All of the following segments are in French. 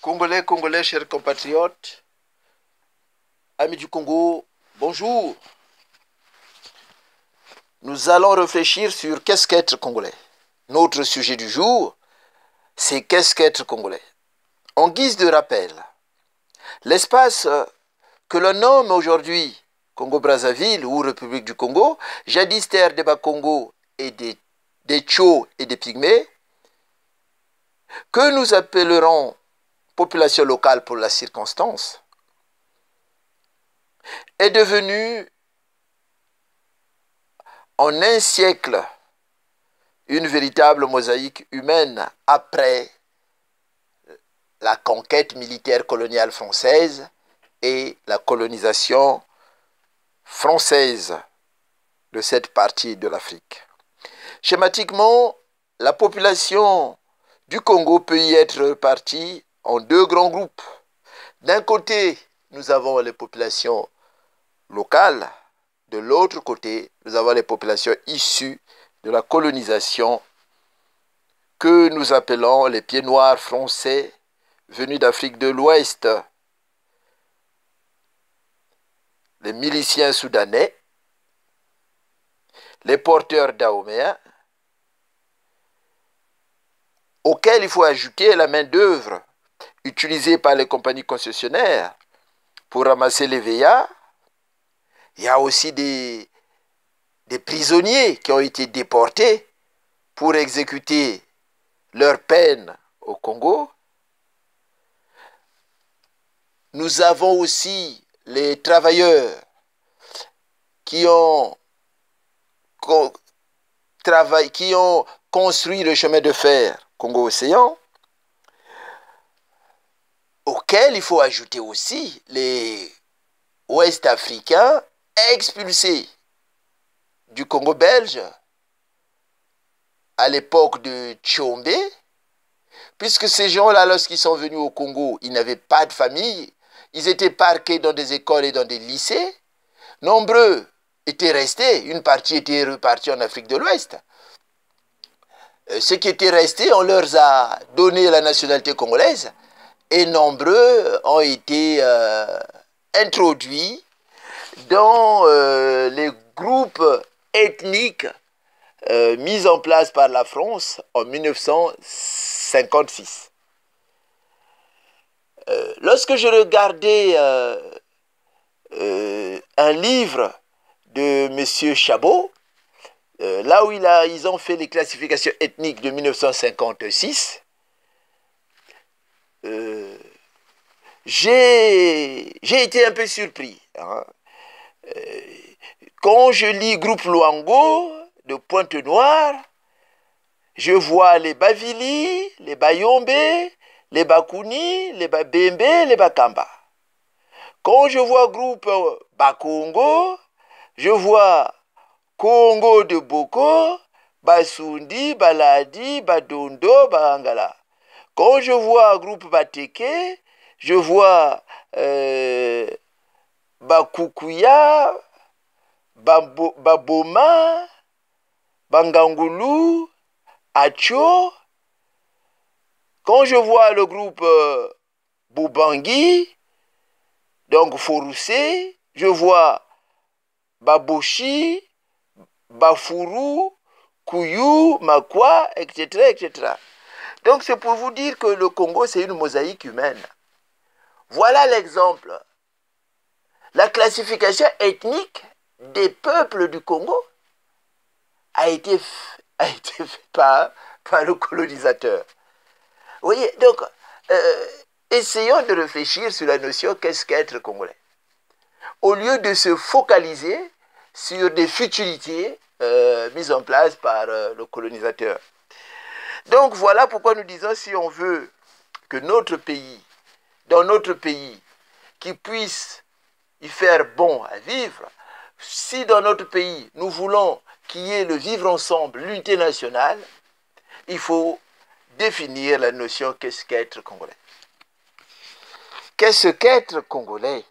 Congolais, Congolais, chers compatriotes, amis du Congo, bonjour. Nous allons réfléchir sur qu'est-ce qu'être Congolais. Notre sujet du jour, c'est qu'est-ce qu'être Congolais. En guise de rappel, l'espace que l'on nomme aujourd'hui Congo-Brazzaville ou République du Congo, jadis terre des Bas-Congo et des Tchos et des Pygmées, que nous appellerons population locale pour la circonstance, est devenu en un siècle une véritable mosaïque humaine après la conquête militaire coloniale française et la colonisation française de cette partie de l'Afrique. Schématiquement, la population du Congo peut y être répartie en deux grands groupes. D'un côté, nous avons les populations locales. De l'autre côté, nous avons les populations issues de la colonisation que nous appelons les pieds noirs français venus d'Afrique de l'Ouest, les miliciens soudanais, les porteurs dahoméens, auxquels il faut ajouter la main-d'œuvre utilisée par les compagnies concessionnaires pour ramasser les VA. Il y a aussi des prisonniers qui ont été déportés pour exécuter leur peine au Congo. Nous avons aussi les travailleurs qui ont construit le chemin de fer Congo-Océan, auquel il faut ajouter aussi les Ouest-Africains expulsés du Congo belge à l'époque de Tchombe, puisque ces gens-là, lorsqu'ils sont venus au Congo, ils n'avaient pas de famille, ils étaient parqués dans des écoles et dans des lycées. Nombreux étaient restés, une partie était repartie en Afrique de l'Ouest. Ceux qui étaient restés, on leur a donné la nationalité congolaise et nombreux ont été introduits dans les groupes ethniques mis en place par la France en 1956. Lorsque je regardais un livre de M. Chabot, là où ils ont fait les classifications ethniques de 1956, j'ai été un peu surpris. Hein. Quand je lis groupe Luango de Pointe-Noire, je vois les Bavili, les Bayombe, les Bakuni, les Babembe, les Bakamba. Quand je vois groupe Bakongo, je vois Congo de Boko, Basundi, Baladi, Badondo, Barangala. Quand je vois groupe Bateke, je vois Bakukuya, Baboma, Bangangulu, Acho. Quand je vois le groupe Boubangi, donc Foroussé, je vois Baboshi, Bafuru, Kouyou, Makwa, etc., etc. Donc c'est pour vous dire que le Congo, c'est une mosaïque humaine. Voilà l'exemple. La classification ethnique des peuples du Congo a été faite par le colonisateur. Vous voyez, donc, essayons de réfléchir sur la notion qu'est-ce qu'être congolais. Au lieu de se focaliser sur des futilités mises en place par le colonisateur. Donc voilà pourquoi nous disons, si on veut que notre pays, dans notre pays, qu'il puisse y faire bon à vivre, si dans notre pays nous voulons qu'il y ait le vivre ensemble, l'unité nationale, il faut définir la notion qu'est-ce qu'être congolais. Qu'est-ce qu'être congolais?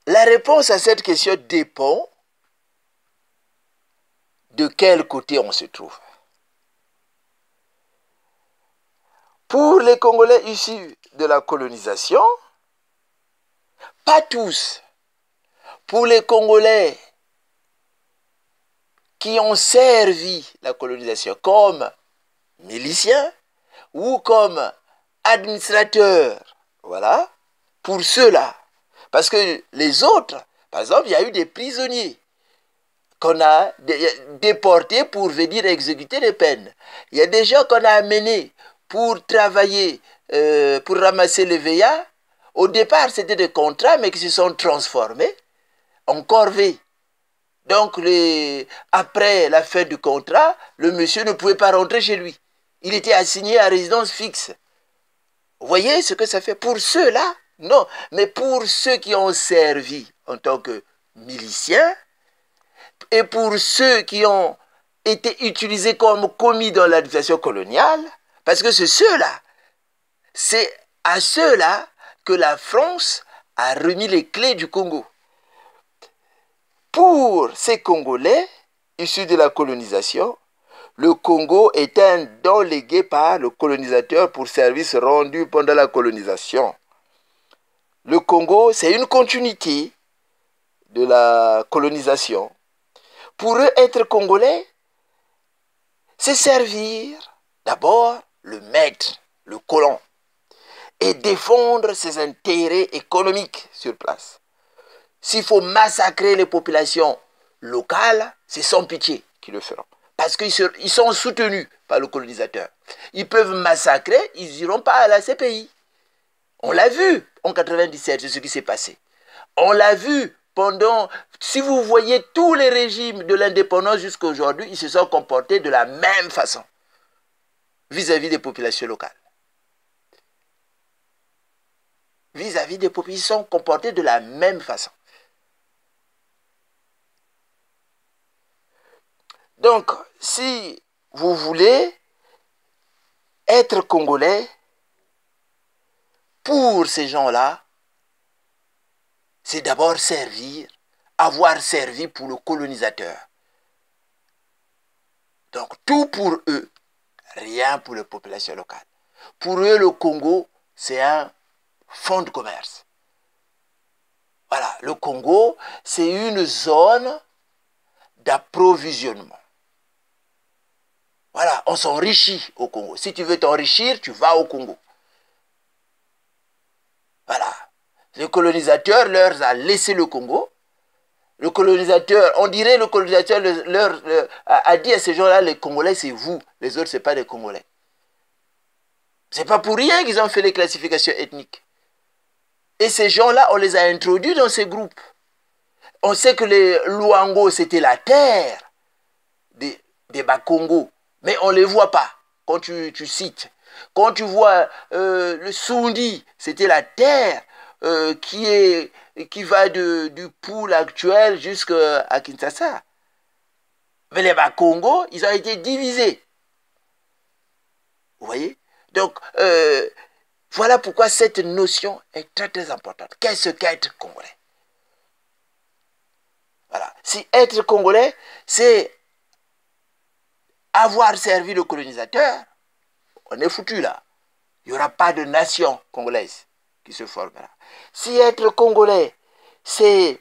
La réponse à cette question dépend de quel côté on se trouve. Pour les Congolais issus de la colonisation, pas tous. Pour les Congolais qui ont servi la colonisation comme miliciens ou comme administrateurs, voilà, pour ceux-là. Parce que les autres, par exemple, il y a eu des prisonniers qu'on a déportés pour venir exécuter les peines. Il y a des gens qu'on a amenés pour travailler, pour ramasser les VA. Au départ, c'était des contrats, mais qui se sont transformés en corvées. Donc, après la fin du contrat, le monsieur ne pouvait pas rentrer chez lui. Il était assigné à résidence fixe. Vous voyez ce que ça fait? Pour ceux-là, non. Mais pour ceux qui ont servi en tant que miliciens, et pour ceux qui ont été utilisés comme commis dans l'administration coloniale, parce que c'est ceux-là, c'est à ceux-là que la France a remis les clés du Congo. Pour ces Congolais issus de la colonisation, le Congo est un don légué par le colonisateur pour services rendus pendant la colonisation. Le Congo, c'est une continuité de la colonisation. Pour eux, être Congolais, c'est servir d'abord le maître, le colon, et défendre ses intérêts économiques sur place. S'il faut massacrer les populations locales, c'est sans pitié qu'ils le feront. Parce qu'ils sont soutenus par le colonisateur. Ils peuvent massacrer, ils n'iront pas à la CPI. On l'a vu en 97, c'est ce qui s'est passé. On l'a vu pendant... Si vous voyez tous les régimes de l'indépendance jusqu'à aujourd'hui, ils se sont comportés de la même façon vis-à-vis des populations locales. Vis-à-vis des populations, ils sont comportés de la même façon. Donc, si vous voulez être Congolais, pour ces gens-là, c'est d'abord servir, avoir servi pour le colonisateur. Donc, tout pour eux, rien pour les populations locales. Pour eux, le Congo, c'est un fonds de commerce. Voilà, le Congo, c'est une zone d'approvisionnement. Voilà, on s'enrichit au Congo. Si tu veux t'enrichir, tu vas au Congo. Voilà. Le colonisateur leur a laissé le Congo. Le colonisateur, on dirait le colonisateur a dit à ces gens-là, les Congolais, c'est vous. Les autres, ce n'est pas des Congolais. Ce n'est pas pour rien qu'ils ont fait les classifications ethniques. Et ces gens-là, on les a introduits dans ces groupes. On sait que les Luango, c'était la terre des Bakongo. Mais on ne les voit pas quand tu cites. Quand tu vois le Sundi, c'était la terre qui va du Poul actuel jusqu'à Kinshasa. Mais les Bakongo, ils ont été divisés. Vous voyez? Donc, voilà pourquoi cette notion est très très importante. Qu'est-ce qu'être Congolais? Voilà. Si être Congolais, c'est avoir servi le colonisateur, on est foutu là. Il n'y aura pas de nation congolaise qui se formera. Si être Congolais, c'est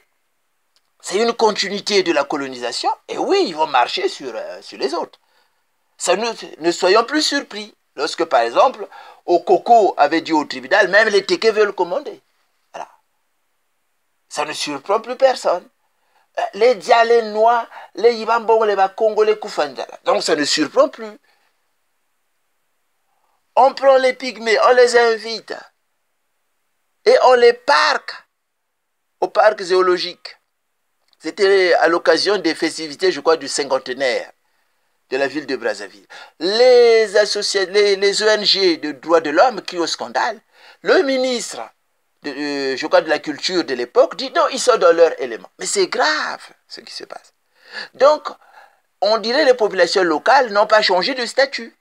une continuité de la colonisation, et oui, ils vont marcher sur les autres. Ça, ne soyons plus surpris. Lorsque, par exemple, Okoko avait dit au tribunal, même les Téké veulent commander. Voilà. Ça ne surprend plus personne. Les Dia, les Noirs, les Yibambong, les Bakongo, les Koufandjala. Donc ça ne surprend plus. On prend les pygmées, on les invite et on les parque au parc zoologique. C'était à l'occasion des festivités, je crois, du cinquantenaire de la ville de Brazzaville. Les ONG de droits de l'homme crient au scandale. Le ministre, je crois, de la culture de l'époque dit non, ils sont dans leur élément. Mais c'est grave ce qui se passe. Donc, on dirait les populations locales n'ont pas changé de statut.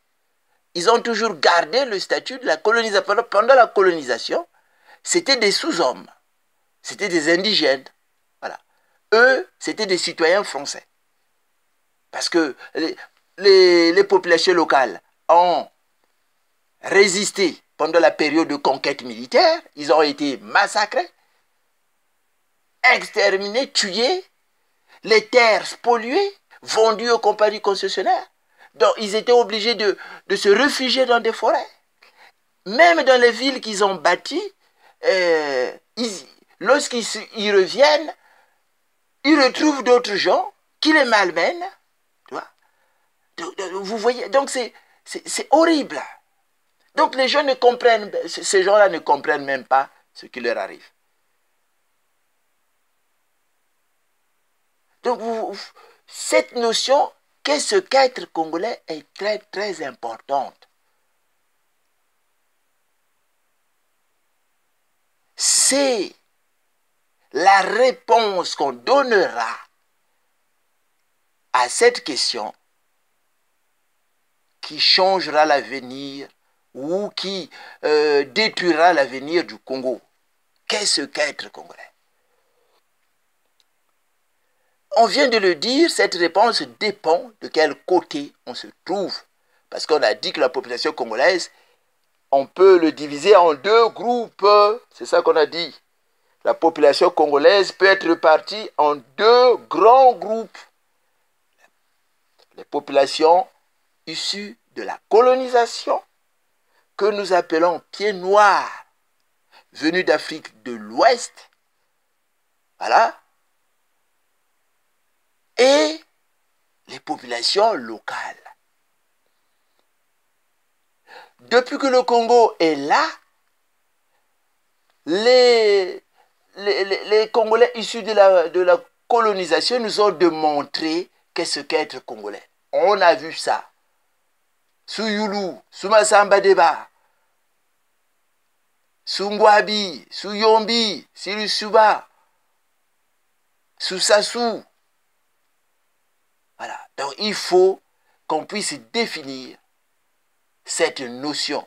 Ils ont toujours gardé le statut de la colonisation. Pendant la colonisation, c'était des sous-hommes. C'était des indigènes. Voilà. Eux, c'était des citoyens français. Parce que les populations locales ont résisté pendant la période de conquête militaire. Ils ont été massacrés, exterminés, tués, les terres spoliées, vendues aux compagnies concessionnaires. Donc, ils étaient obligés de se réfugier dans des forêts. Même dans les villes qu'ils ont bâties, lorsqu'ils y reviennent, ils retrouvent d'autres gens qui les malmènent. Tu vois? Vous voyez, donc c'est horrible. Donc les gens ne comprennent, ces gens-là ne comprennent même pas ce qui leur arrive. Donc cette notion qu'est-ce qu'être congolais est très très importante. C'est la réponse qu'on donnera à cette question qui changera l'avenir ou qui détruira l'avenir du Congo. Qu'est-ce qu'être congolais? On vient de le dire, cette réponse dépend de quel côté on se trouve. Parce qu'on a dit que la population congolaise, on peut le diviser en deux groupes. C'est ça qu'on a dit. La population congolaise peut être répartie en deux grands groupes. Les populations issues de la colonisation, que nous appelons pieds noirs, venus d'Afrique de l'Ouest. Voilà. Et les populations locales. Depuis que le Congo est là, les Congolais issus de la colonisation nous ont démontré qu'est-ce qu'être Congolais. On a vu ça. Sous Youlou, sous Massamba Deba, sous Ngwabi, sous Yombi, sous Suba, sous Sassou. Voilà. Donc il faut qu'on puisse définir cette notion.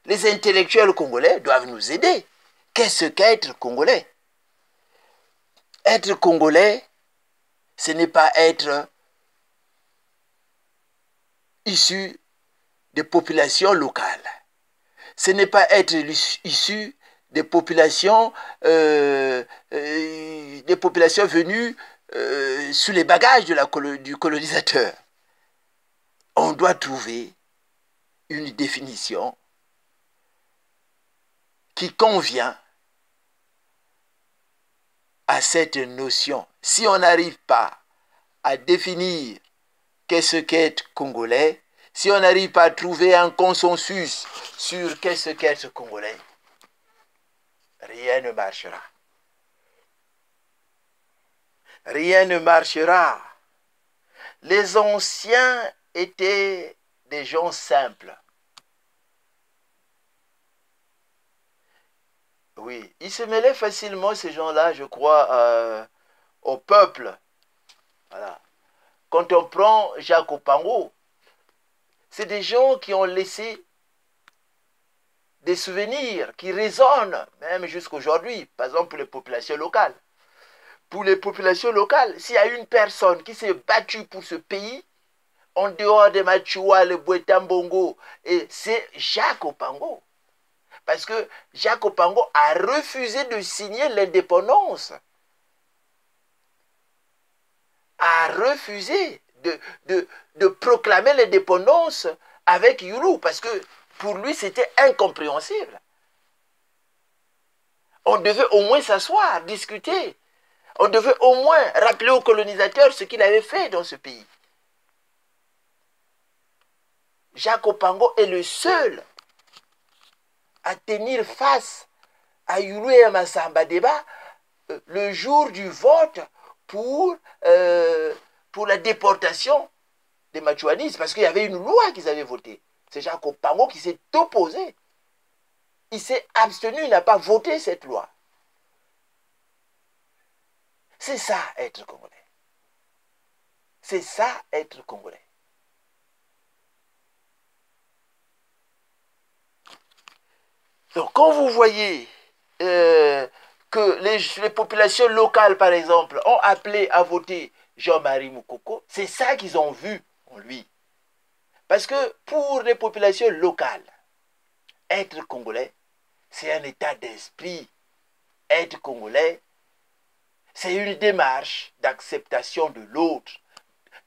Les intellectuels congolais doivent nous aider. Qu'est-ce qu'être congolais? Être congolais, ce n'est pas être issu des populations locales. Ce n'est pas être issu des populations venues sous les bagages du colonisateur. On doit trouver une définition qui convient à cette notion. Si on n'arrive pas à définir qu'est-ce qu'être congolais, si on n'arrive pas à trouver un consensus sur qu'est-ce qu'être congolais, rien ne marchera. Rien ne marchera. Les anciens étaient des gens simples. Oui, ils se mêlaient facilement, ces gens-là, je crois, au peuple. Voilà. Quand on prend Jacques Opango, c'est des gens qui ont laissé des souvenirs qui résonnent, même jusqu'aujourd'hui, par exemple pour les populations locales. Pour les populations locales, s'il y a une personne qui s'est battue pour ce pays, en dehors de Machua, le Bouetambongo, et c'est Jacques Opango. Parce que Jacques Opango a refusé de signer l'indépendance. A refusé de proclamer l'indépendance avec Youlou, parce que pour lui, c'était incompréhensible. On devait au moins s'asseoir, discuter. On devait au moins rappeler aux colonisateurs ce qu'il avait fait dans ce pays. Jacques Opango est le seul à tenir face à Youlou et à Massamba Deba le jour du vote pour la déportation des Machuanis, parce qu'il y avait une loi qu'ils avaient votée. C'est Jacques Opango qui s'est opposé. Il s'est abstenu, il n'a pas voté cette loi. C'est ça, être congolais. C'est ça, être congolais. Donc, quand vous voyez que les populations locales, par exemple, ont appelé à voter Jean-Marie Moukoko, c'est ça qu'ils ont vu en lui. Parce que pour les populations locales, être congolais, c'est un état d'esprit. Être congolais, c'est une démarche d'acceptation de l'autre,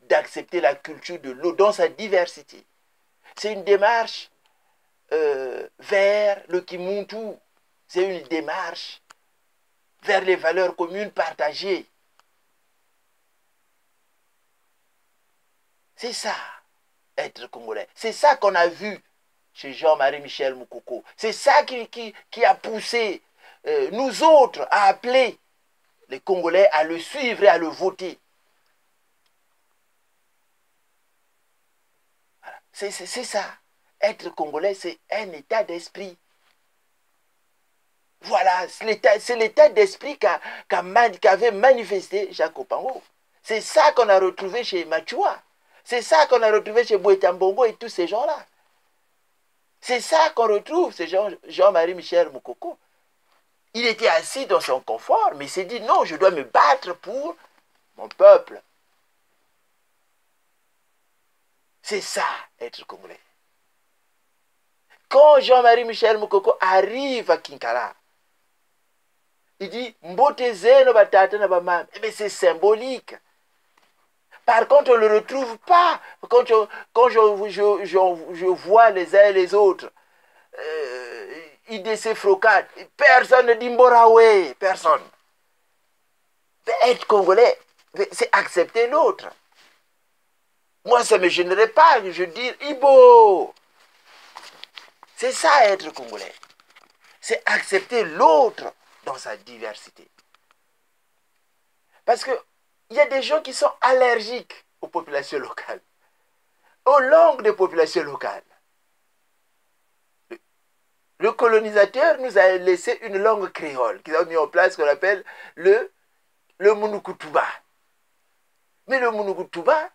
d'accepter la culture de l'autre dans sa diversité. C'est une démarche vers le Kimuntu. C'est une démarche vers les valeurs communes partagées. C'est ça, être congolais. C'est ça qu'on a vu chez Jean-Marie Michel Moukoko. C'est ça qui a poussé nous autres à appeler les Congolais à le suivre et à le voter. Voilà. C'est ça. Être congolais, c'est un état d'esprit. Voilà, c'est l'état d'esprit qu'avait manifesté Jacques Opango. C'est ça qu'on a retrouvé chez Machua. C'est ça qu'on a retrouvé chez Boetambongo et tous ces gens-là. C'est ça qu'on retrouve, c'est Jean-Marie Michel Moukoko. Il était assis dans son confort, mais il s'est dit non, je dois me battre pour mon peuple. C'est ça, être congolais. Quand Jean-Marie Michel Moukoko arrive à Kinkala, il dit Mbotezeno batata na bamam. Mais c'est symbolique. Par contre, on ne le retrouve pas. Quand je vois les uns et les autres, IDC Frocat, personne ne dit Mborawe, personne. Mais être congolais, c'est accepter l'autre. Moi, ça ne me gênerait pas de dire Ibo. C'est ça être congolais. C'est accepter l'autre dans sa diversité. Parce qu'il y a des gens qui sont allergiques aux populations locales, aux langues des populations locales. Le colonisateur nous a laissé une langue créole qu'ils ont mis en place, qu'on appelle le Munukutuba. Mais le Munukutuba,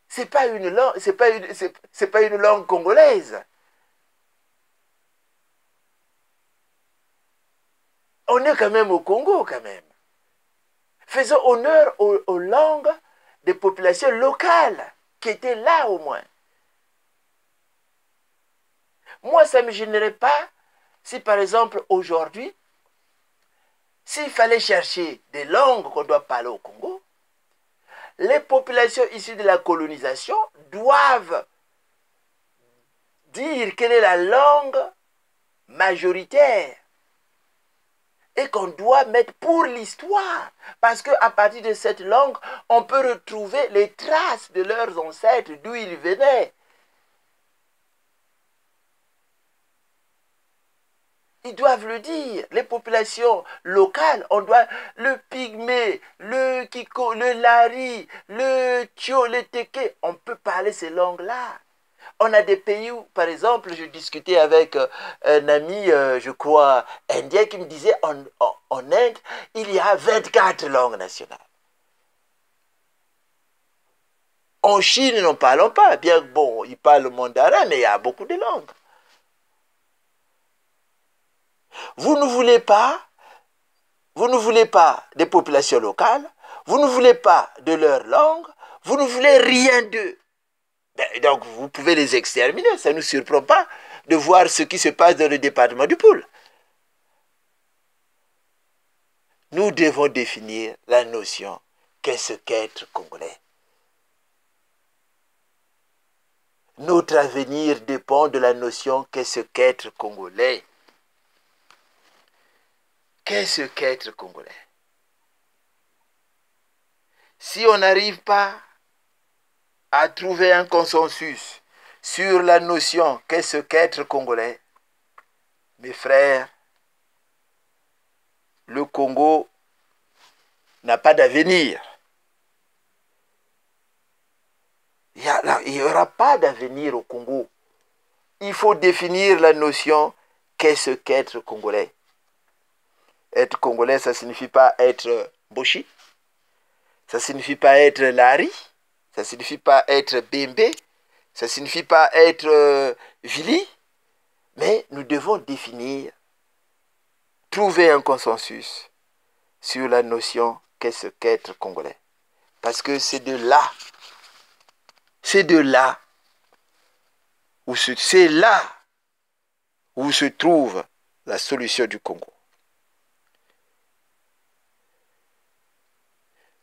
c'est pas une langue, c'est pas une langue congolaise. On est quand même au Congo, quand même. Faisons honneur aux langues des populations locales qui étaient là au moins. Moi, ça ne me gênerait pas si, par exemple, aujourd'hui, s'il fallait chercher des langues qu'on doit parler au Congo, les populations issues de la colonisation doivent dire quelle est la langue majoritaire et qu'on doit mettre pour l'histoire. Parce qu'à partir de cette langue, on peut retrouver les traces de leurs ancêtres, d'où ils venaient. Ils doivent le dire. Les populations locales, on doit le pygmée, le kiko, le lari, le tio, le teke. On peut parler ces langues-là. On a des pays où, par exemple, je discutais avec un ami, je crois, indien, qui me disait en Inde, il y a 24 langues nationales. En Chine, n'en parlons pas. Bien que, bon, ils parlent le mandarin, mais il y a beaucoup de langues. Vous ne voulez pas des populations locales, vous ne voulez pas de leur langue, vous ne voulez rien d'eux. Donc, vous pouvez les exterminer. Ça ne nous surprend pas de voir ce qui se passe dans le département du Poul. Nous devons définir la notion qu'est-ce qu'être congolais. Notre avenir dépend de la notion qu'est-ce qu'être congolais. Qu'est-ce qu'être congolais? Si on n'arrive pas à trouver un consensus sur la notion qu'est-ce qu'être congolais, mes frères, le Congo n'a pas d'avenir. Il n'y aura pas d'avenir au Congo. Il faut définir la notion qu'est-ce qu'être congolais. Être congolais, ça ne signifie pas être Boshi, ça ne signifie pas être Lari, ça ne signifie pas être Bembe, ça ne signifie pas être Vili, mais nous devons définir, trouver un consensus sur la notion qu'est-ce qu'être congolais. Parce que c'est de là où c'est là où se trouve la solution du Congo.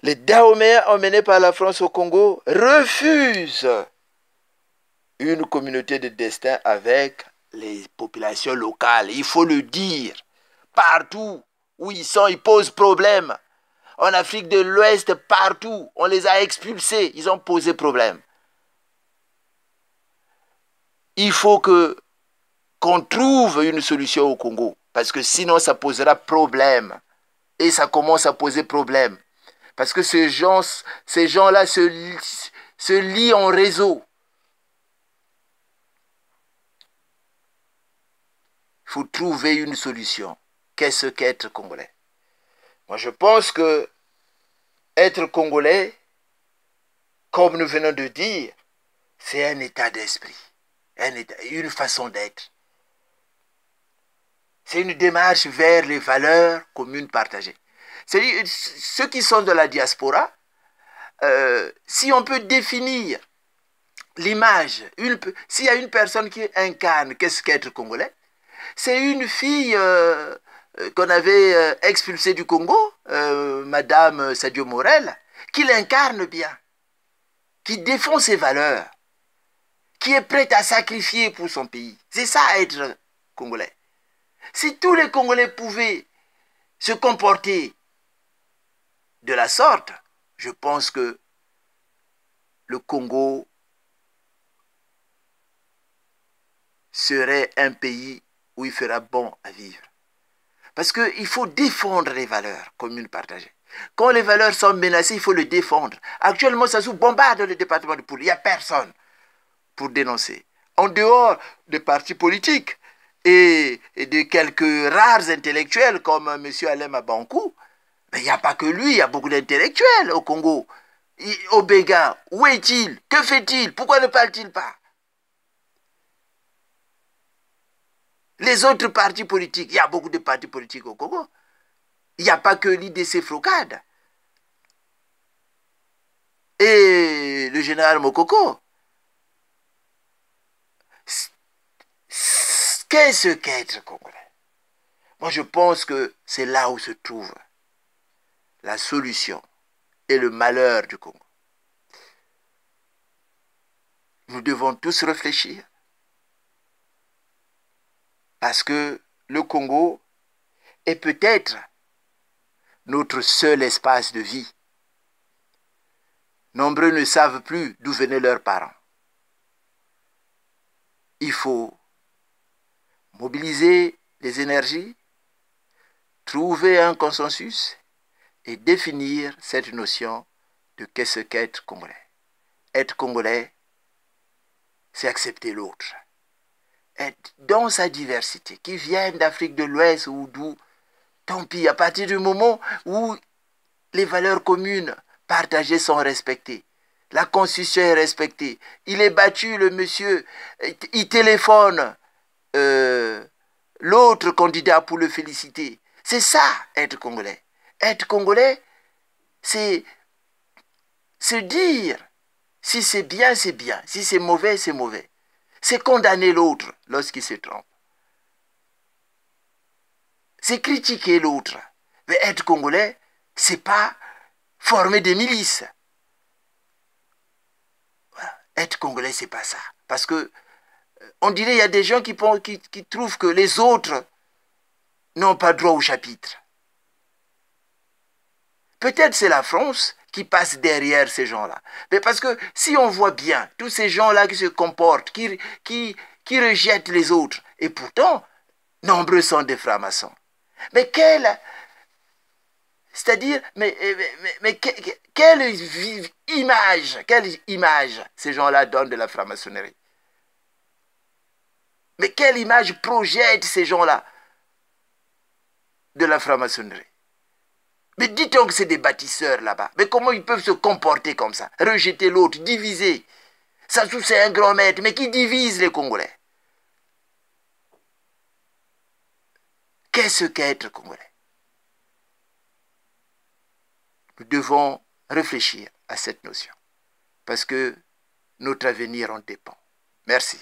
Les Dahoméens emmenés par la France au Congo refusent une communauté de destin avec les populations locales. Il faut le dire. Partout où ils sont, ils posent problème. En Afrique de l'Ouest, partout, on les a expulsés. Ils ont posé problème. Il faut qu'on trouve une solution au Congo. Parce que sinon, ça posera problème. Et ça commence à poser problème. Parce que ces gens-là se lient en réseau. Il faut trouver une solution. Qu'est-ce qu'être congolais? Moi, je pense que être congolais, comme nous venons de dire, c'est un état d'esprit, une façon d'être. C'est une démarche vers les valeurs communes partagées. C'est-à-dire, ceux qui sont de la diaspora, si on peut définir l'image, s'il y a une personne qui incarne qu'est-ce qu'être congolais, c'est une fille qu'on avait expulsée du Congo, Madame Sadio Morel, qui l'incarne bien, qui défend ses valeurs, qui est prête à sacrifier pour son pays. C'est ça être congolais. Si tous les Congolais pouvaient se comporter de la sorte, je pense que le Congo serait un pays où il fera bon à vivre. Parce qu'il faut défendre les valeurs communes partagées. Quand les valeurs sont menacées, il faut les défendre. Actuellement, ça se bombarde le département de Poul. Il n'y a personne pour dénoncer. En dehors des partis politiques et de quelques rares intellectuels comme M. Alem Abankou, mais il n'y a pas que lui, il y a beaucoup d'intellectuels au Congo. Au Béga, où est-il? Que fait-il? Pourquoi ne parle-t-il pas? Les autres partis politiques, il y a beaucoup de partis politiques au Congo. Il n'y a pas que l'IDC Frocade. Et le général Mokoko. Qu'est-ce qu'être congolais? Moi, je pense que c'est là où se trouve la solution et le malheur du Congo. Nous devons tous réfléchir. Parce que le Congo est peut-être notre seul espace de vie. Nombreux ne savent plus d'où venaient leurs parents. Il faut mobiliser les énergies, trouver un consensus et définir cette notion de qu'est-ce qu'être congolais. Être congolais, c'est accepter l'autre. Être dans sa diversité, qui vienne d'Afrique de l'Ouest ou d'où, tant pis, à partir du moment où les valeurs communes partagées sont respectées, la constitution est respectée, il est battu, le monsieur, il téléphone l'autre candidat pour le féliciter. C'est ça, être congolais. Être congolais, c'est se dire, si c'est bien, c'est bien, si c'est mauvais, c'est mauvais. C'est condamner l'autre lorsqu'il se trompe. C'est critiquer l'autre. Mais être congolais, c'est pas former des milices. Voilà. Être congolais, c'est pas ça. Parce que on dirait il y a des gens qui trouvent que les autres n'ont pas droit au chapitre. Peut-être c'est la France qui passe derrière ces gens-là. Mais parce que si on voit bien tous ces gens-là qui se comportent, qui rejettent les autres, et pourtant, nombreux sont des francs-maçons. Mais c'est-à-dire, quelle image ces gens-là donnent de la franc-maçonnerie? Mais quelle image projettent ces gens-là de la franc-maçonnerie? Mais dites-on que c'est des bâtisseurs là-bas. Mais comment ils peuvent se comporter comme ça? Rejeter l'autre, diviser. Sassou, c'est un grand maître, mais qui divise les Congolais? Qu'est-ce qu'être Congolais? Nous devons réfléchir à cette notion. Parce que notre avenir en dépend. Merci.